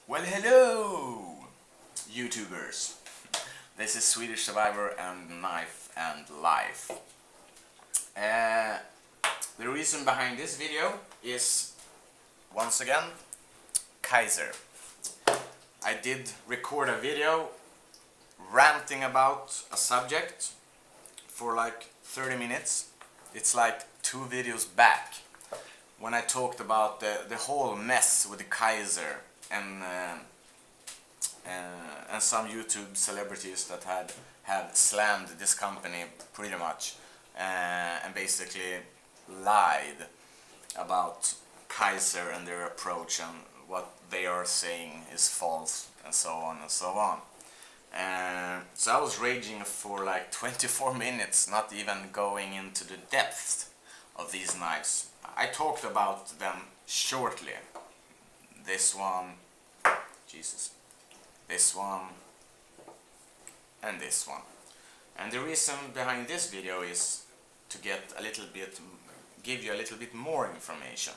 Well, hello, YouTubers. This is Swedish Survivor and Knife and Life. The reason behind this video is, once again, Kizer. I did record a video ranting about a subject for like 30 minutes. It's like 2 videos back when I talked about the whole mess with the Kizer and some YouTube celebrities that have slammed this company pretty much and basically lied about Kizer and their approach and what they are saying is false and so on and so on. So I was raging for like 24 minutes, not even going into the depth of these knives. I talked about them shortly. This one, Jesus, this one, and this one. And the reason behind this video is to give you a little bit more information.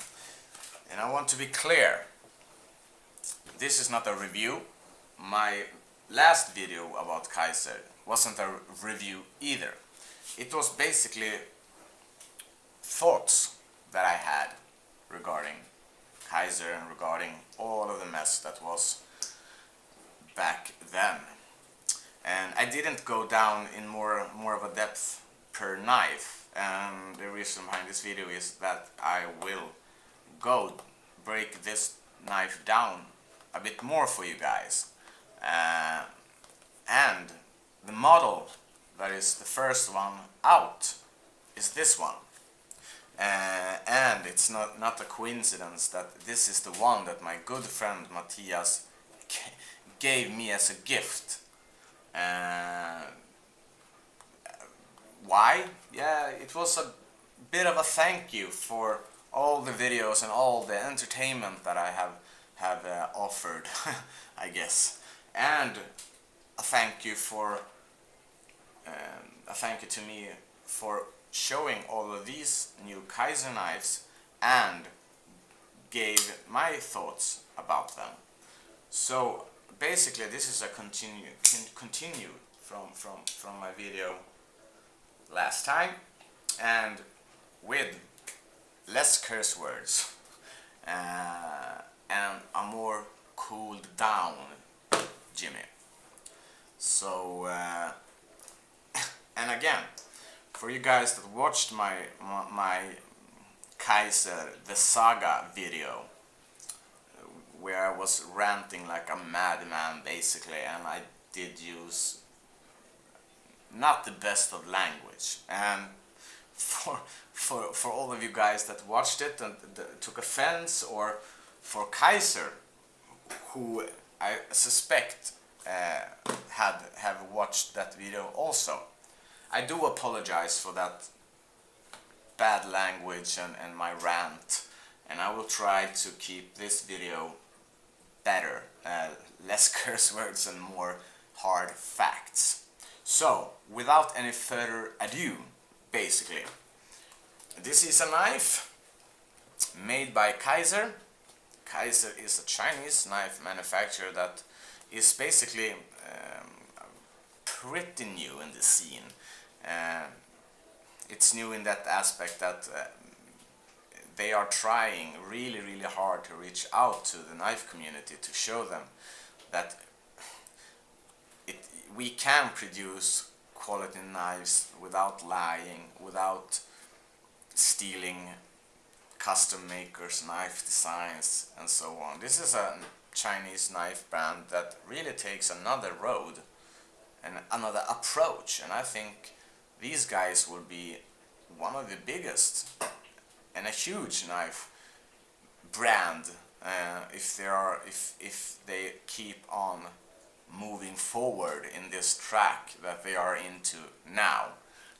And I want to be clear, this is not a review. My last video about Kizer wasn't a review either. It was basically thoughts that I had regarding Kizer and regarding all of the mess that was back then. And I didn't go down in more of a depth per knife, and the reason behind this video is that I will break this knife down a bit more for you guys. And the model that is the first one out is this one. And it's not a coincidence that this is the one that my good friend Mattias gave me as a gift. Why? Yeah, it was a bit of a thank you for all the videos and all the entertainment that I have offered, I guess, and a thank you to me for showing all of these new Kizer knives and gave my thoughts about them. So basically this is a continue from my video last time, and with less curse words and a more cooled down Jimmy. So and again, for you guys that watched my Kizer the Saga video, where I was ranting like a madman basically, and I did use not the best of language, and for all of you guys that watched it and took offense, or for Kizer, who I suspect have watched that video also, I do apologize for that bad language and my rant, and I will try to keep this video better, less curse words and more hard facts. So, without any further ado, basically, this is a knife made by Kizer. Kizer is a Chinese knife manufacturer that is basically pretty new in the scene. It's new in that aspect that they are trying really hard to reach out to the knife community to show them that we can produce quality knives without lying, without stealing custom makers' knife designs and so on. This is a Chinese knife brand that really takes another road and another approach, and I think these guys will be one of the biggest and a huge knife brand if they keep on moving forward in this track that they are into now.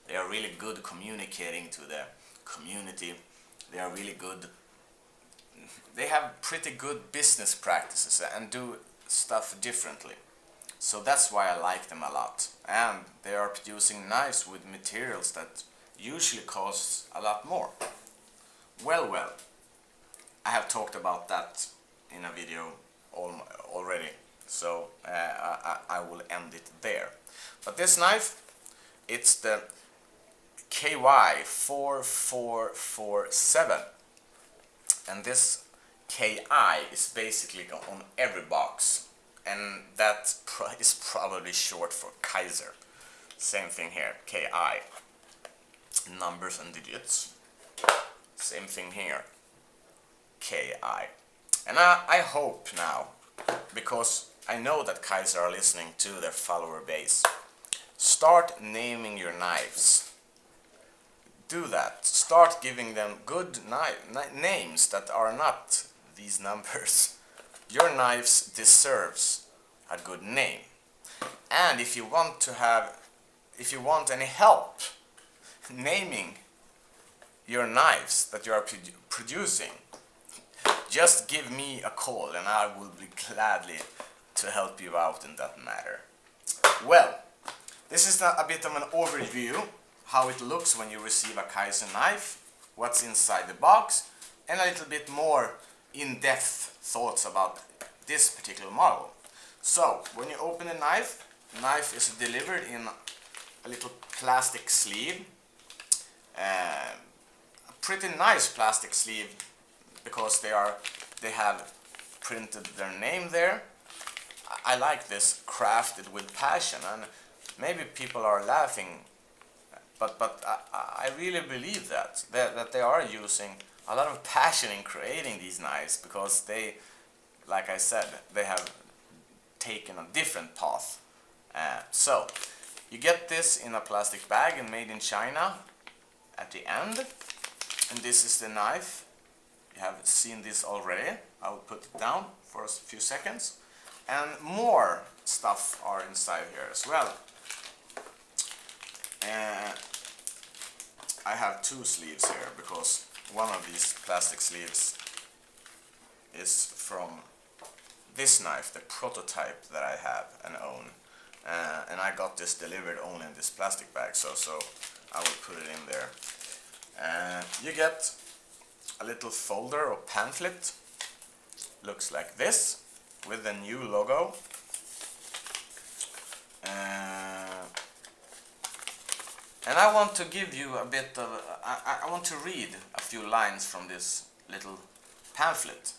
They are really good communicating to the community. They are really good. They have pretty good business practices and do stuff differently. So that's why I like them a lot. And they are producing knives with materials that usually cost a lot more. Well, I have talked about that in a video already, so I will end it there. But this knife, it's the KY4447, and this KI is basically on every box, and that is probably short for Kizer. Same thing here, KI, numbers and digits. Same thing here, KI. And I hope now, because I know that Kizer are listening to their follower base, start naming your knives. Do that. Start giving them good names that are not these numbers. Your knives deserves a good name. And if you want any help naming your knives that you are producing, just give me a call and I will be gladly to help you out in that matter. Well, this is a bit of an overview how it looks when you receive a Kizer knife, what's inside the box, and a little bit more in-depth thoughts about this particular model. So, when you open the knife is delivered in a little plastic sleeve, a pretty nice plastic sleeve because they have printed their name there. I like this, crafted with passion, and maybe people are laughing, but I really believe that they are using a lot of passion in creating these knives, because they, like I said, they have taken a different path. So you get this in a plastic bag and made in China at the end, and this is the knife. You have seen this already. I will put it down for a few seconds, and more stuff are inside here as well. I have two sleeves here because one of these plastic sleeves is from this knife, the prototype that I have and own, and I got this delivered only in this plastic bag, so I will put it in there. You get a little folder or pamphlet, looks like this, with the new logo. And I want to give you a bit of, I want to read a few lines from this little pamphlet.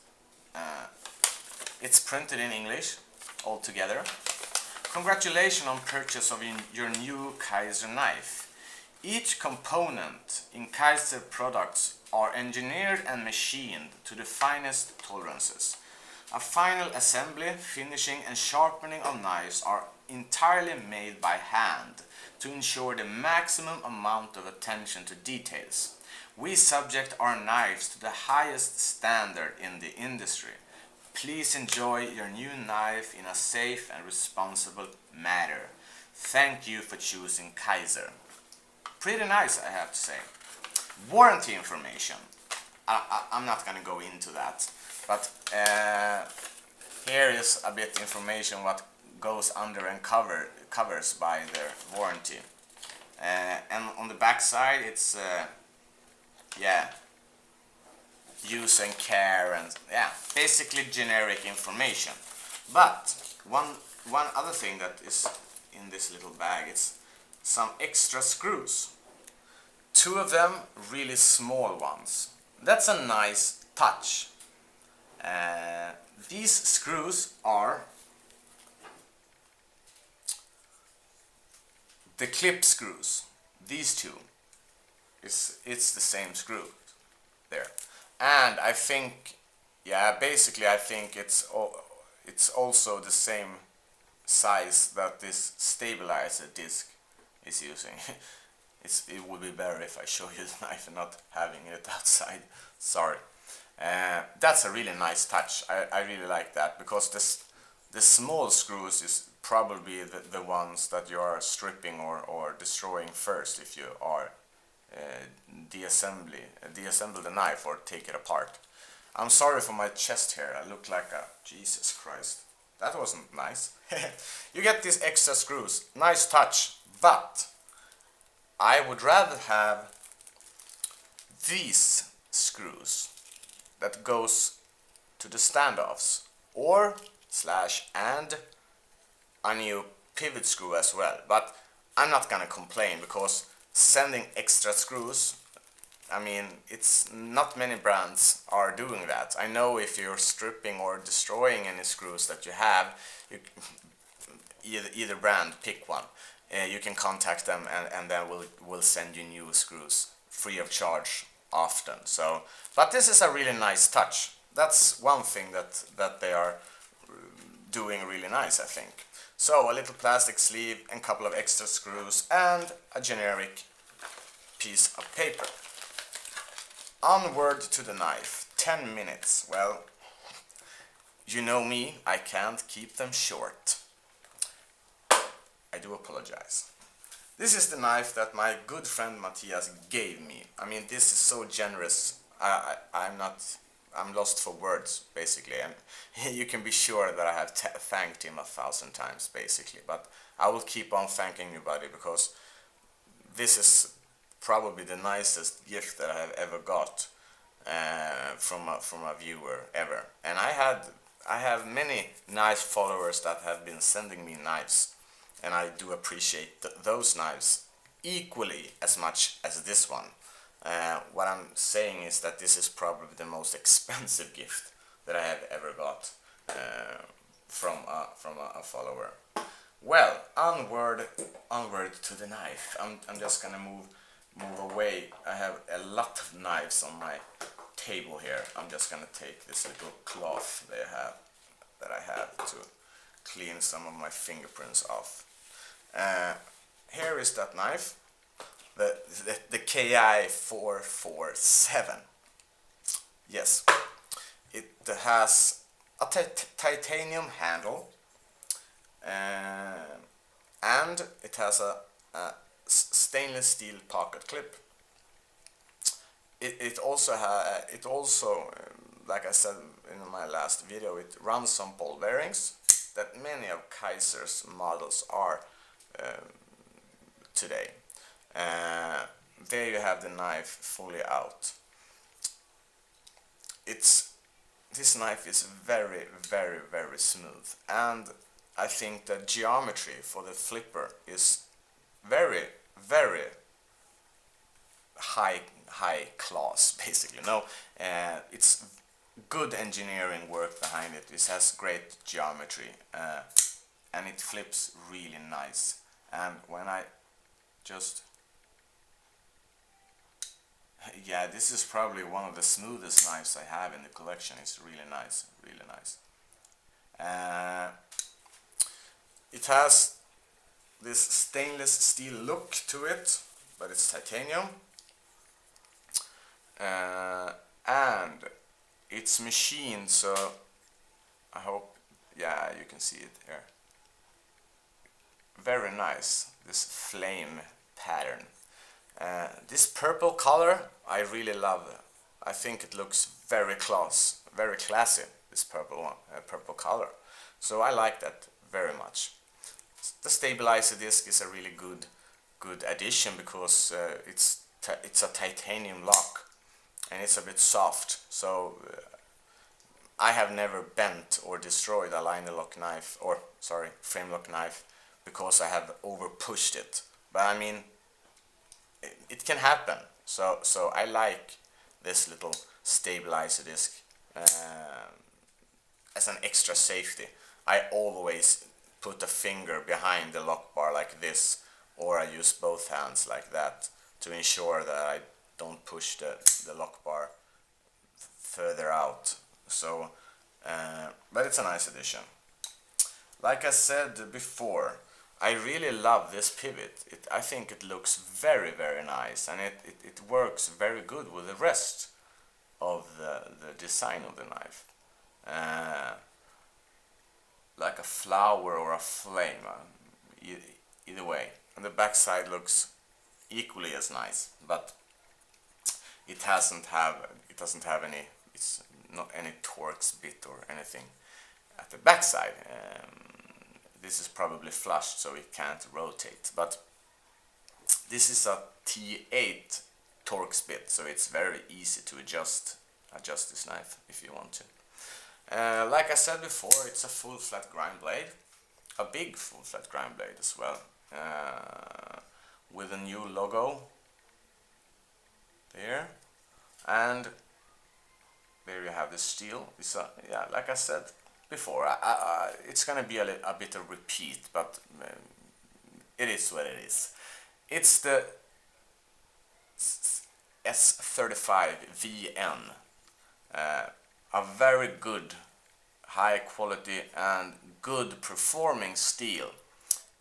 It's printed in English altogether. Congratulations on purchase of your new Kizer knife. Each component in Kizer products are engineered and machined to the finest tolerances. A final assembly, finishing and sharpening of knives are entirely made by hand to ensure the maximum amount of attention to details. We subject our knives to the highest standard in the industry. Please enjoy your new knife in a safe and responsible manner. Thank you for choosing Kizer. Pretty nice, I have to say. Warranty information. I'm not going to go into that, but here is a bit information what goes under and covers by their warranty. And on the back side it's use and care, and basically generic information. But one other thing that is in this little bag is some extra screws. Two of them really small ones. That's a nice touch. These screws are the clip screws. These two, it's the same screw there. And I think, basically I think it's also the same size that this stabilizer disc is using. It would be better if I show you the knife and not having it outside. Sorry. That's a really nice touch. I really like that, because the small screws is probably the ones that you are stripping or destroying first if you are deassemble the knife or take it apart. I'm sorry for my chest hair. I look like a Jesus Christ. That wasn't nice. You get these extra screws. Nice touch, but I would rather have these screws that goes to the standoffs or and a new pivot screw as well. But I'm not gonna complain, because sending extra screws, I mean, it's not many brands are doing that. I know if you're stripping or destroying any screws that you have, you, either brand, pick one. You can contact them, and then we'll send you new screws free of charge often. So, but this is a really nice touch. That's one thing that they are doing really nice, I think. So a little plastic sleeve and a couple of extra screws and a generic piece of paper. Onward to the knife. 10 minutes. Well, you know me, I can't keep them short. I do apologize. This is the knife that my good friend Mattias gave me. I mean, this is so generous. I'm lost for words, basically. And you can be sure that I have thanked him 1,000 times, basically. But I will keep on thanking you, buddy, because this is probably the nicest gift that I have ever got from a viewer ever. And I have many nice followers that have been sending me knives, and I do appreciate those knives equally as much as this one. What I'm saying is that this is probably the most expensive gift that I have ever got from a follower. Well, onward to the knife. I'm just gonna move away. I have a lot of knives on my table here. I'm just gonna take this little cloth that I have to clean some of my fingerprints off. Here is that knife, the Kizer ki4447. Yes, it has a titanium handle, and it has a stainless steel pocket clip. It also like I said in my last video, it runs on ball bearings that many of Kizer's models are today. There you have the knife fully out. This knife is very, very, very smooth, and I think the geometry for the flipper is very, very high class, basically. No, it's good engineering work behind it. It has great geometry, and it flips really nice. And when I just, yeah, this is probably one of the smoothest knives I have in the collection. It's really nice, really nice. It has this stainless steel look to it, but it's titanium. And it's machined, so I hope, yeah, you can see it here. Very nice, this flame pattern. This purple color I really love. I think it looks very classy, this purple color. So I like that very much. The stabilizer disc is a really good addition, because it's a titanium lock, and it's a bit soft. So I have never bent or destroyed a liner lock knife, or sorry, frame lock knife, because I have over pushed it. But I mean, it can happen. So I like this little stabilizer disc as an extra safety. I always put a finger behind the lock bar like this, or I use both hands like that to ensure that I don't push the lock bar further out. So, but it's a nice addition. Like I said before, I really love this pivot. I think it looks very, very nice, and it works very good with the rest of the design of the knife. Like a flower or a flame, either way. And the backside looks equally as nice, but it doesn't have any. It's not any Torx bit or anything at the backside. This is probably flushed, so it can't rotate. But this is a T8 Torx bit, so it's very easy to adjust this knife if you want to. Like I said before, it's a full flat grind blade, a big full flat grind blade as well, with a new logo there, and there you have the steel. It's yeah, like I said before, it's gonna be a bit of repeat, but it is what it is. It's the S35VN, a very good, high quality and good performing steel.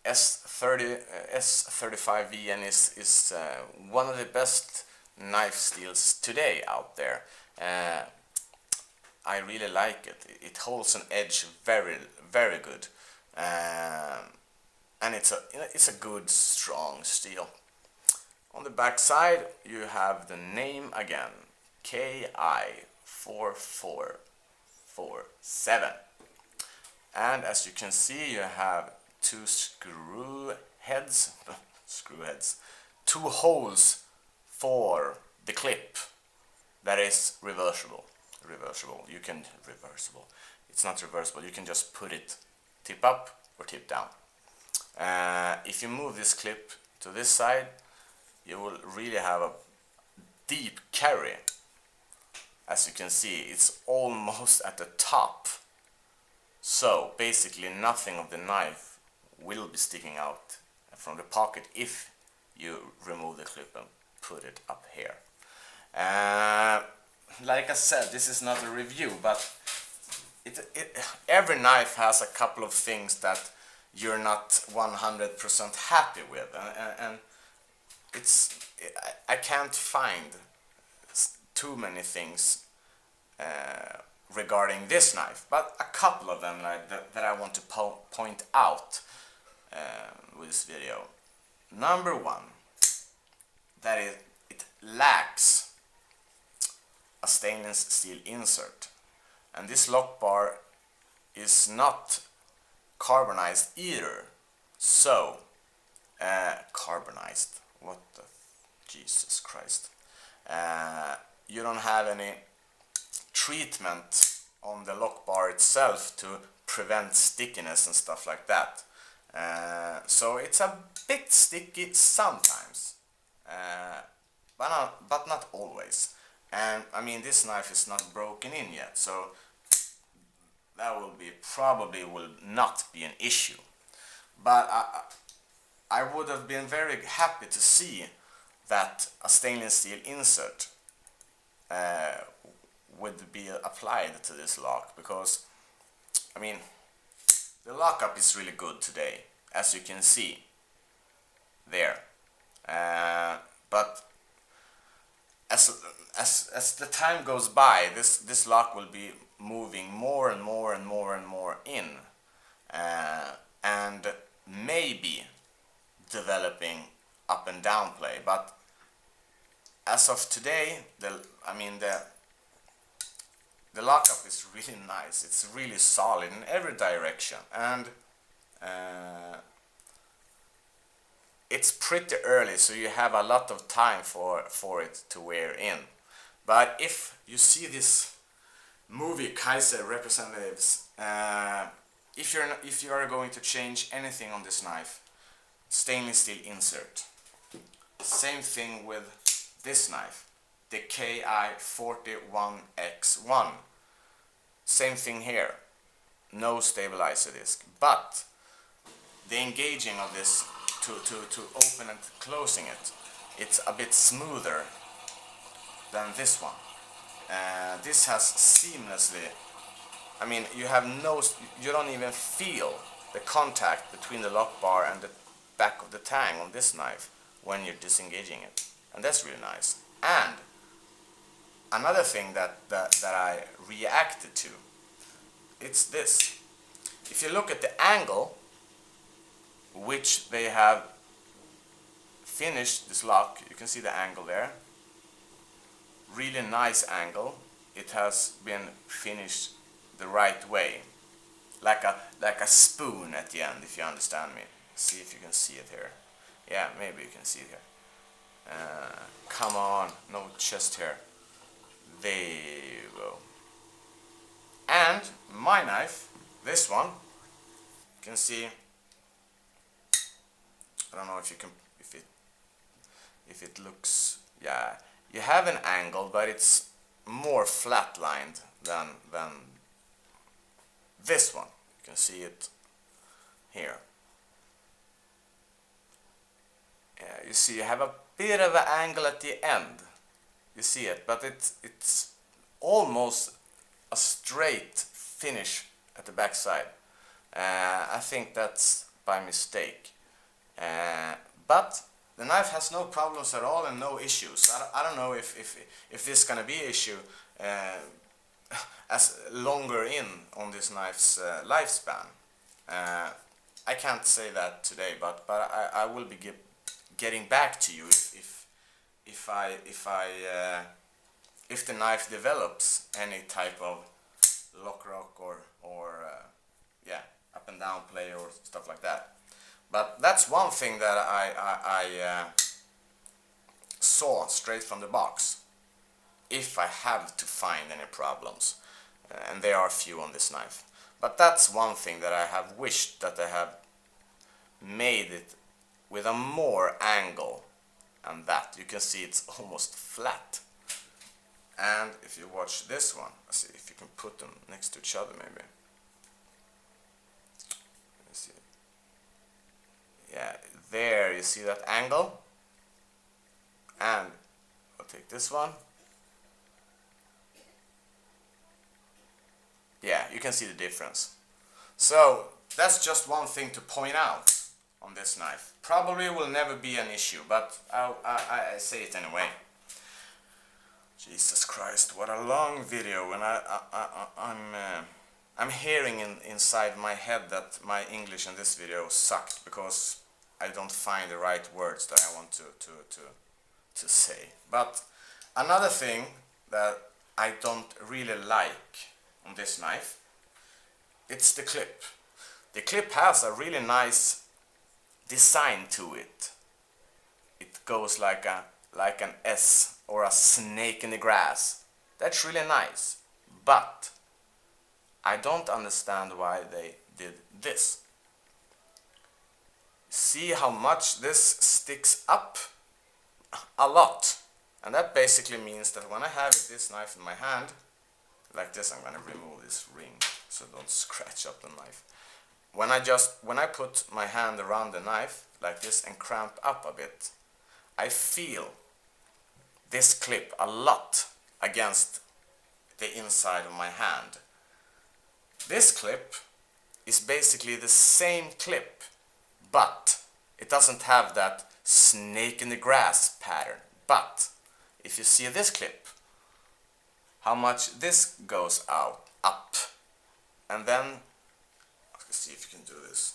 S35VN is one of the best knife steels today out there. I really like it. It holds an edge very, very good, and it's a good, strong steel. On the back side, you have the name again, Kizer Ki4447, and as you can see, you have two screw heads, two holes for the clip that is reversible. You can reversible. It's not reversible. You can just put it tip up or tip down. If you move this clip to this side, you will really have a deep carry. As you can see, it's almost at the top. So basically nothing of the knife will be sticking out from the pocket if you remove the clip and put it up here. Like I said, this is not a review, but every knife has a couple of things that you're not 100% happy with, and I can't find too many things regarding this knife, but a couple of them that I want to point out with this video. Number one, that is, it lacks a stainless steel insert, and this lock bar is not carbonized either. So carbonized, what the Jesus Christ, you don't have any treatment on the lock bar itself to prevent stickiness and stuff like that, so it's a bit sticky sometimes, but not always. And I mean, this knife is not broken in yet, so that probably will not be an issue. But I would have been very happy to see that a stainless steel insert would be applied to this lock, because I mean, the lockup is really good today, as you can see there, but as the time goes by, this lock will be moving more and more in, and maybe developing up and down play. But as of today, the lockup is really nice. It's really solid in every direction, and it's pretty early, so you have a lot of time for it to wear in. But if you see this movie Kizer representatives, if you are going to change anything on this knife, stainless steel insert. Same thing with this knife, the Ki41X1. Same thing here, no stabilizer disc, but the engaging of this to open and closing it, it's a bit smoother than this one. This has seamlessly, I mean, you don't even feel the contact between the lock bar and the back of the tang on this knife when you're disengaging it, and that's really nice. And another thing that I reacted to, it's this. If you look at the angle which they have finished this lock, you can see the angle there, really nice angle. It has been finished the right way, like a spoon at the end, if you understand me. See if you can see it here. Yeah, maybe you can see it here. Come on, no chest here. There you go. And my knife, this one, you can see, I don't know if you can, if it looks, yeah, you have an angle, but it's more flat-lined than this one. You can see it here. You see, you have a bit of an angle at the end. You see it, but it's almost a straight finish at the back side. I think that's by mistake. But the knife has no problems at all and no issues. I don't know if this is gonna be an issue as longer in on this knife's lifespan. I can't say that today, but I will be getting back to you if the knife develops any type of lock or yeah, up and down play or stuff like that. But that's one thing that I saw straight from the box. If I have to find any problems, and there are few on this knife. But that's one thing that I have wished that I have made it with a more angle, and that you can see it's almost flat. And if you watch this one, let's see if you can put them next to each other maybe. Let's see. Yeah, there you see that angle. And I'll take this one. Yeah, you can see the difference. So that's just one thing to point out on this knife. Probably will never be an issue, but I say it anyway. Jesus Christ, what a long video, and I'm hearing inside my head that my English in this video sucked because I don't find the right words that I want to say. But another thing that I don't really like on this knife, it's the clip. The clip has a really nice design to it. It goes like an S or a snake in the grass. That's really nice, but I don't understand why they did this. See how much this sticks up? A lot. And that basically means that when I have this knife in my hand, like this, I'm gonna remove this ring so don't scratch up the knife. When I put my hand around the knife like this and cramp up a bit, I feel this clip a lot against the inside of my hand. This clip is basically the same clip, but it doesn't have that snake in the grass pattern. But if you see this clip, how much this goes out, up, and then let's see if you can do this.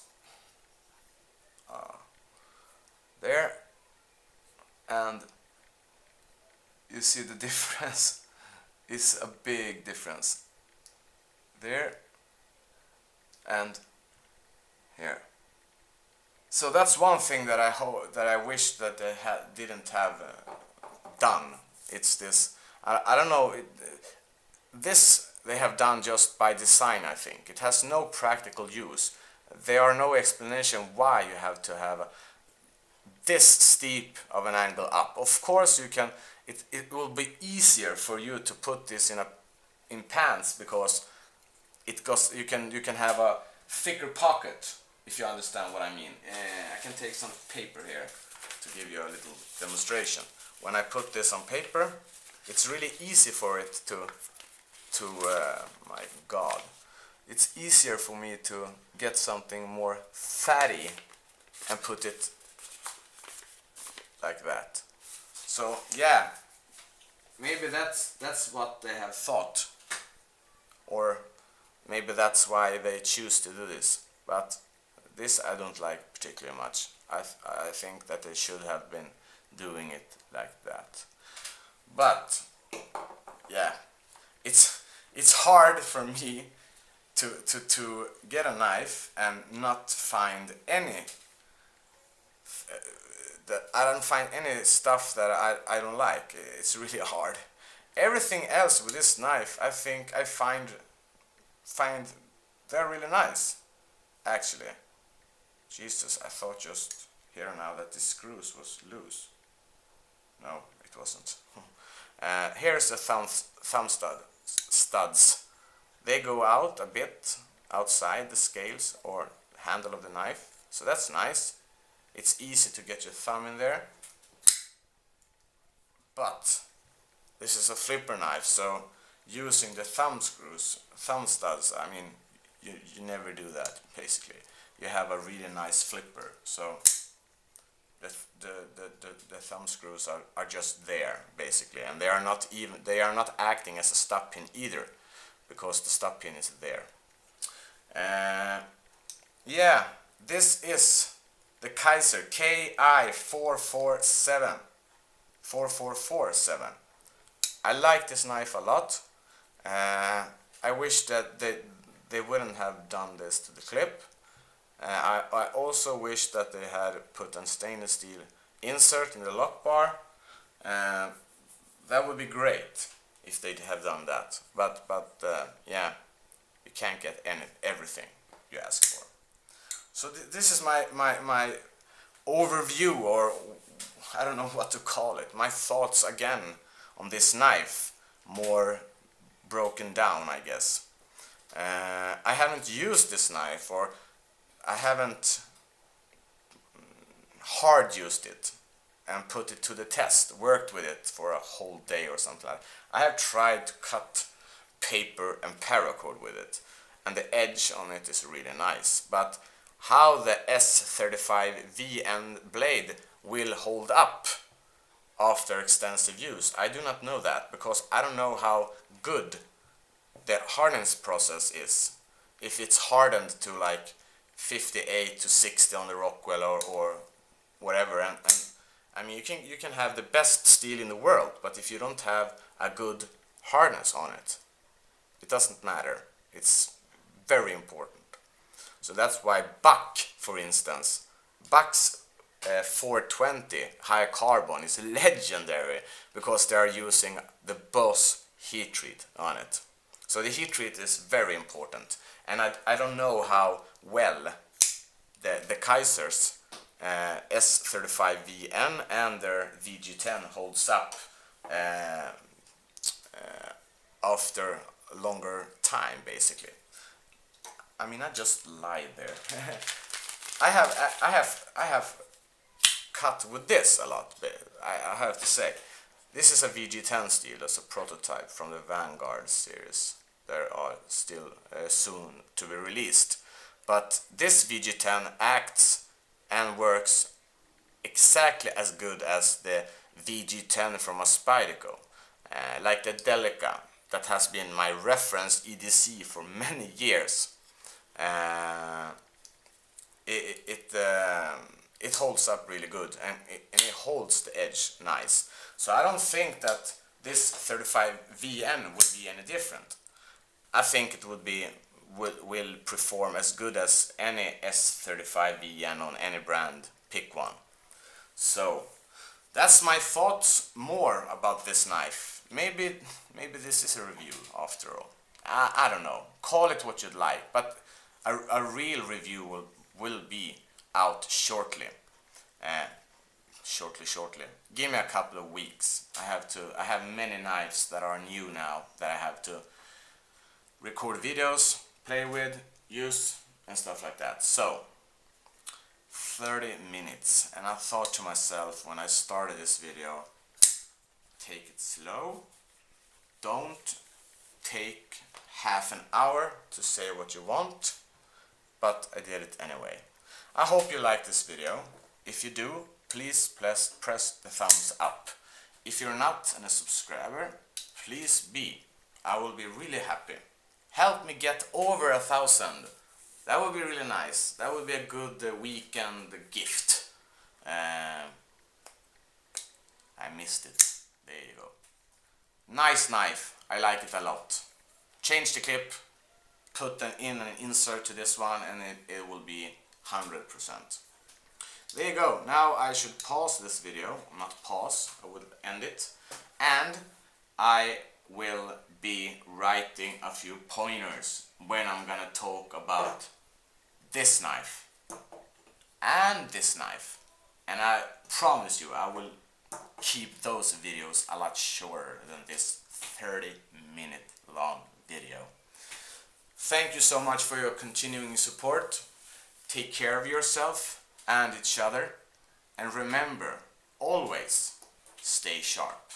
There, and you see the difference is a big difference there and here. So that's one thing that I wish that they didn't have done. It's this. I don't know. This they have done just by design. I think it has no practical use. There are no explanation why you have to have this steep of an angle up. Of course, you can. It will be easier for you to put this in pants because it goes. You can have a thicker pocket, if you understand what I mean. I can take some paper here to give you a little demonstration. When I put this on paper, it's really easy for it to my God, it's easier for me to get something more fatty and put it like that. So yeah, maybe that's what they have thought, or maybe that's why they choose to do this. But this I don't like particularly much. I think that they should have been doing it like that. But yeah, it's hard for me to get a knife and not find any I don't find any stuff that I don't like. It's really hard. Everything else with this knife, I think I find find they're really nice, actually. Jesus, I thought just here now that the screws was loose. No, it wasn't. Here's the thumb studs. They go out a bit outside the scales or handle of the knife, so that's nice. It's easy to get your thumb in there. But this is a flipper knife, so using the thumb studs, I mean, you never do that, basically. You have a really nice flipper, so the thumb screws are just there, basically, and they are not acting as a stop pin either, because the stop pin is there. Yeah, this is the Kizer Ki4447. I like this knife a lot. I wish that they wouldn't have done this to the clip. I also wish that they had put a stainless steel insert in the lock bar. That would be great if they'd have done that. But yeah, you can't get everything you ask for. So this is my overview, or I don't know what to call it. My thoughts again on this knife, more broken down, I guess. I haven't used this knife, or I haven't hard used it and put it to the test, worked with it for a whole day or something like that. I have tried to cut paper and paracord with it, and the edge on it is really nice, but how the S35VN blade will hold up after extensive use, I do not know that, because I don't know how good the hardness process is. If it's hardened to like 58 to 60 on the Rockwell or whatever, and I mean, you can have the best steel in the world, but if you don't have a good hardness on it, it doesn't matter. It's very important. So that's why Buck, for instance, Buck's 420 high carbon is legendary, because they are using the Boss heat treat on it. So the heat treat is very important, and I don't know how well the Kizer's S35VN and their VG10 holds up after a longer time, basically. I mean, I just lied there. I have cut with this a lot. I have to say, this is a VG10 steel. That's a prototype from the Vanguard series. There are still soon to be released. But this VG10 acts and works exactly as good as the VG10 from a Spyderco, like the Delica, that has been my reference EDC for many years. It holds up really good, and it holds the edge nice. So I don't think that this 35VN would be any different. I think it will perform as good as any S35VN on any brand. Pick one. So that's my thoughts more about this knife. Maybe this is a review after all. I don't know. Call it what you'd like, but a real review will be out shortly. Shortly. Give me a couple of weeks. I have many knives that are new now that I have to record videos, play with, use, and stuff like that. So 30 minutes, and I thought to myself when I started this video, take it slow. Don't take half an hour to say what you want, but I did it anyway. I hope you like this video. If you do, please press the thumbs up. If you're not a subscriber, please be. I will be really happy. Help me get over 1,000. That would be really nice. That would be a good weekend gift. I missed it. There you go. Nice knife. I like it a lot. Change the clip, put in an insert to this one, and it will be 100%. There you go. Now I should pause this video. Not pause, I will end it. And I will be writing a few pointers when I'm gonna talk about this knife and this knife, and I promise you I will keep those videos a lot shorter than this 30-minute long video. Thank you so much for your continuing support. Take care of yourself and each other, and remember, always stay sharp.